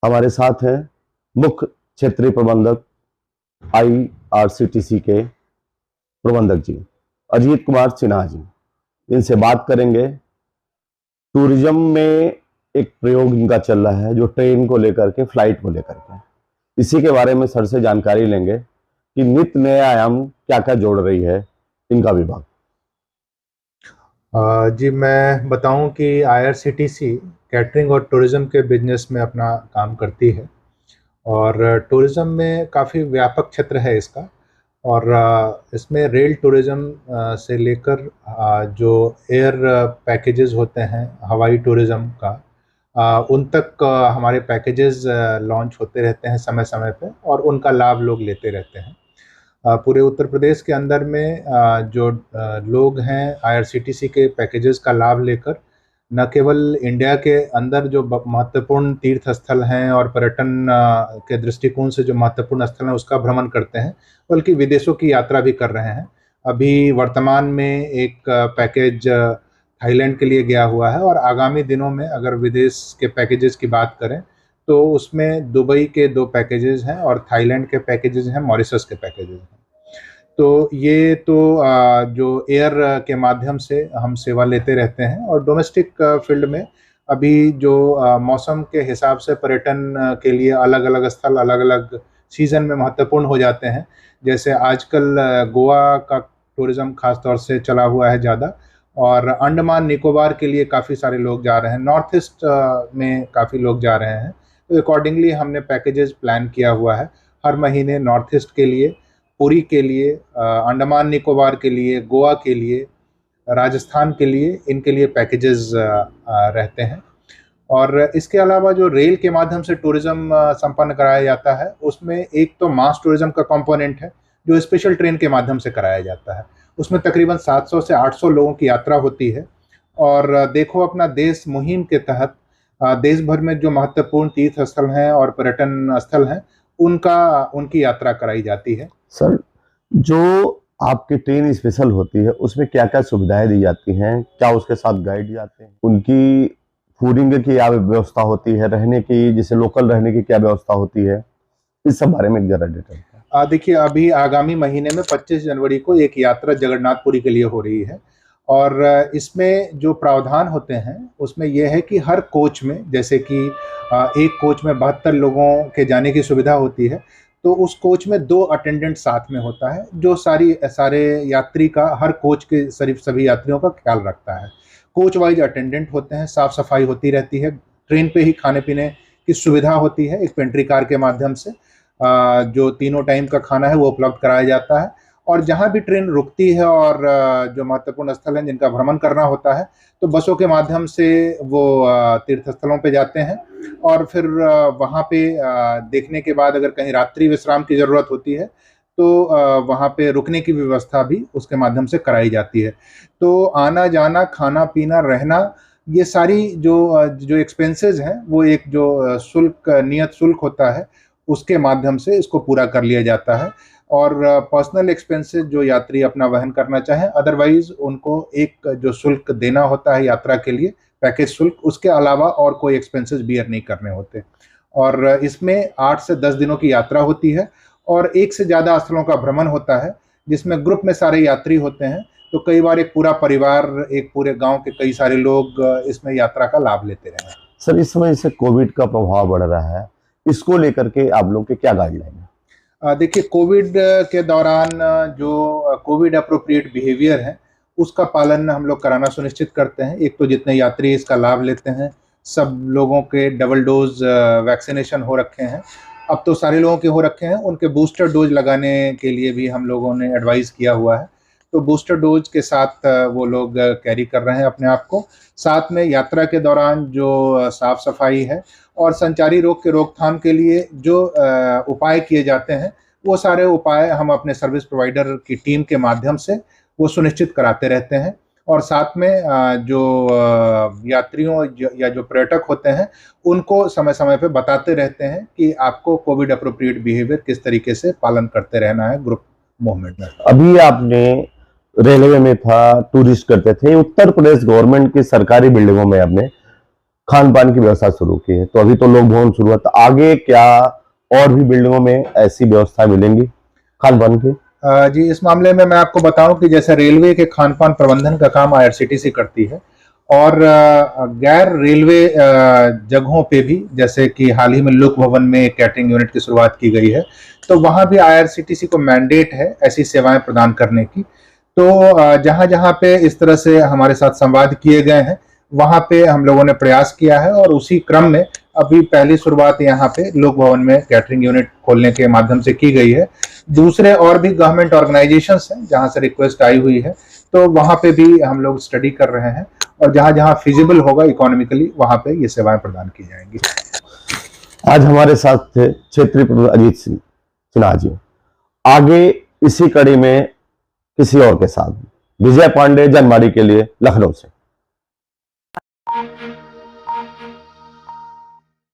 हमारे साथ हैं मुख्य क्षेत्रीय प्रबंधक IRCTC के प्रबंधक जी अजीत कुमार सिन्हा जी। इनसे बात करेंगे टूरिज्म में एक प्रयोग इनका चल रहा है जो ट्रेन को लेकर के, फ्लाइट को लेकर के, इसी के बारे में सर से जानकारी लेंगे कि नित्य नए आयाम क्या क्या जोड़ रही है इनका विभाग। जी मैं बताऊं कि IRCTC कैटरिंग और टूरिज़्म के बिजनेस में अपना काम करती है और टूरिज़्म में काफ़ी व्यापक क्षेत्र है इसका। और इसमें रेल टूरिज़्म से लेकर जो एयर पैकेजेस होते हैं हवाई टूरिज़्म का, उन तक हमारे पैकेजेस लॉन्च होते रहते हैं समय समय पे और उनका लाभ लोग लेते रहते हैं। पूरे उत्तर प्रदेश के अंदर में जो लोग हैं IRCTC के पैकेजेस का लाभ लेकर न केवल इंडिया के अंदर जो महत्वपूर्ण तीर्थ स्थल हैं और पर्यटन के दृष्टिकोण से जो महत्वपूर्ण स्थल हैं उसका भ्रमण करते हैं, बल्कि विदेशों की यात्रा भी कर रहे हैं। अभी वर्तमान में एक पैकेज थाईलैंड के लिए गया हुआ है और आगामी दिनों में अगर विदेश के पैकेजेस की बात करें तो उसमें दुबई के 2 पैकेजेस हैं और थाईलैंड के पैकेजेस हैं, मॉरिशस के पैकेजेस हैं। तो ये तो जो एयर के माध्यम से हम सेवा लेते रहते हैं और डोमेस्टिक फील्ड में अभी जो मौसम के हिसाब से पर्यटन के लिए अलग अलग स्थल अलग अलग सीजन में महत्वपूर्ण हो जाते हैं। जैसे आजकल गोवा का टूरिज़्म खास तौर से चला हुआ है ज़्यादा, और अंडमान निकोबार के लिए काफ़ी सारे लोग जा रहे हैं, नॉर्थ ईस्ट में काफ़ी लोग जा रहे हैं। तो अकॉर्डिंगली हमने पैकेजेस प्लान किया हुआ है हर महीने नॉर्थ ईस्ट के लिए, पुरी के लिए, अंडमान निकोबार के लिए, गोवा के लिए, राजस्थान के लिए, इनके लिए पैकेजेस रहते हैं। और इसके अलावा जो रेल के माध्यम से टूरिज़्म संपन्न कराया जाता है उसमें एक तो मास टूरिज़्म का कंपोनेंट है जो स्पेशल ट्रेन के माध्यम से कराया जाता है। उसमें तकरीबन 700 से 800 लोगों की यात्रा होती है। और देखो अपना देश मुहिम के तहत देश भर में जो महत्वपूर्ण तीर्थ स्थल हैं और पर्यटन स्थल हैं उनकी यात्रा कराई जाती है। सर, जो आपकी ट्रेन स्पेशल होती है उसमें क्या क्या सुविधाएं दी जाती हैं? क्या उसके साथ गाइड जाते हैं? उनकी फूडिंग की क्या व्यवस्था होती है? रहने की, जैसे लोकल रहने की क्या व्यवस्था होती है? इस सब बारे में जरा डिटेल। देखिए अभी आगामी महीने में 25 जनवरी को एक यात्रा जगन्नाथपुरी के लिए हो रही है और इसमें जो प्रावधान होते हैं उसमें यह है कि हर कोच में, जैसे कि एक कोच में 72 लोगों के जाने की सुविधा होती है, तो उस कोच में 2 अटेंडेंट साथ में होता है जो सारे यात्री का, हर कोच के सभी यात्रियों का ख्याल रखता है। कोच वाइज अटेंडेंट होते हैं, साफ सफाई होती रहती है, ट्रेन पे ही खाने पीने की सुविधा होती है एक पेंट्री कार के माध्यम से। जो तीनों टाइम का खाना है वो उपलब्ध कराया जाता है। और जहाँ भी ट्रेन रुकती है और जो महत्वपूर्ण स्थल हैं जिनका भ्रमण करना होता है तो बसों के माध्यम से वो तीर्थ स्थलों पे जाते हैं और फिर वहाँ पे देखने के बाद अगर कहीं रात्रि विश्राम की ज़रूरत होती है तो वहाँ पे रुकने की व्यवस्था भी उसके माध्यम से कराई जाती है। तो आना जाना, खाना पीना, रहना, ये सारी जो एक्सपेंसेस हैं वो एक जो नियत शुल्क होता है उसके माध्यम से इसको पूरा कर लिया जाता है। और पर्सनल एक्सपेंसेस जो यात्री अपना वहन करना चाहें, अदरवाइज उनको एक जो शुल्क देना होता है यात्रा के लिए, पैकेज शुल्क, उसके अलावा और कोई एक्सपेंसेस बियर नहीं करने होते। और इसमें 8 से 10 दिनों की यात्रा होती है और एक से ज़्यादा स्थलों का भ्रमण होता है जिसमें ग्रुप में सारे यात्री होते हैं। तो कई बार एक पूरा परिवार, एक पूरे गांव के कई सारे लोग इसमें यात्रा का लाभ लेते रहे। सर, इस समय जैसे कोविड का प्रभाव बढ़ रहा है, इसको लेकर के आप लोग के क्या गाइडलाइन है? देखिए कोविड के दौरान जो कोविड अप्रोप्रिएट बिहेवियर है उसका पालन हम लोग कराना सुनिश्चित करते हैं। एक तो जितने यात्री इसका लाभ लेते हैं सब लोगों के डबल डोज वैक्सीनेशन हो रखे हैं। अब तो सारे लोगों के हो रखे हैं, उनके बूस्टर डोज लगाने के लिए भी हम लोगों ने एडवाइस किया हुआ है। तो बूस्टर डोज के साथ वो लोग कैरी कर रहे हैं अपने आप को। साथ में यात्रा के दौरान जो साफ सफाई है और संचारी रोग के रोकथाम के लिए जो उपाय किए जाते हैं वो सारे उपाय हम अपने सर्विस प्रोवाइडर की टीम के माध्यम से वो सुनिश्चित कराते रहते हैं। और साथ में जो यात्रियों या जो पर्यटक होते हैं उनको समय समय पे बताते रहते हैं कि आपको कोविड अप्रोप्रिएट बिहेवियर किस तरीके से पालन करते रहना है ग्रुप मूवमेंट में। अभी आपने रेलवे में था, टूरिस्ट करते थे। उत्तर प्रदेश गवर्नमेंट की सरकारी बिल्डिंगों में हमने खान पान की व्यवस्था शुरू की है। तो अभी तो लोक भवन शुरू हुआ, तो आगे क्या और भी बिल्डिंगों में ऐसी व्यवस्था मिलेंगी खान पान की? जी, इस मामले में मैं आपको बताऊं कि जैसे रेलवे के खान पान प्रबंधन का काम आईआरसीटीसी करती है, और गैर रेलवे जगहों पे भी, जैसे कि हाल ही में लोक भवन में कैटरिंग यूनिट की शुरुआत की गई है, तो वहां भी आईआरसीटीसी को मैंडेट है ऐसी सेवाएं प्रदान करने की। तो जहां जहां पे इस तरह से हमारे साथ संवाद किए गए हैं, वहां पे हम लोगों ने प्रयास किया है, और उसी क्रम में अभी पहली शुरुआत यहाँ पे लोक भवन में कैटरिंग यूनिट खोलने के माध्यम से की गई है। दूसरे और भी गवर्नमेंट ऑर्गेनाइजेशंस हैं जहां से रिक्वेस्ट आई हुई है, तो वहां पे भी हम लोग स्टडी कर रहे हैं, और जहां जहां फिजिबल होगा इकोनॉमिकली, वहां पे ये सेवाएं प्रदान की जाएंगी। आज हमारे साथ थे क्षेत्रीय प्रमुख अजीत सिंह सिन्हा जी। आगे इसी कड़ी में किसी और के साथ विजय पांडे, जनवाड़ी के लिए, लखनऊ से।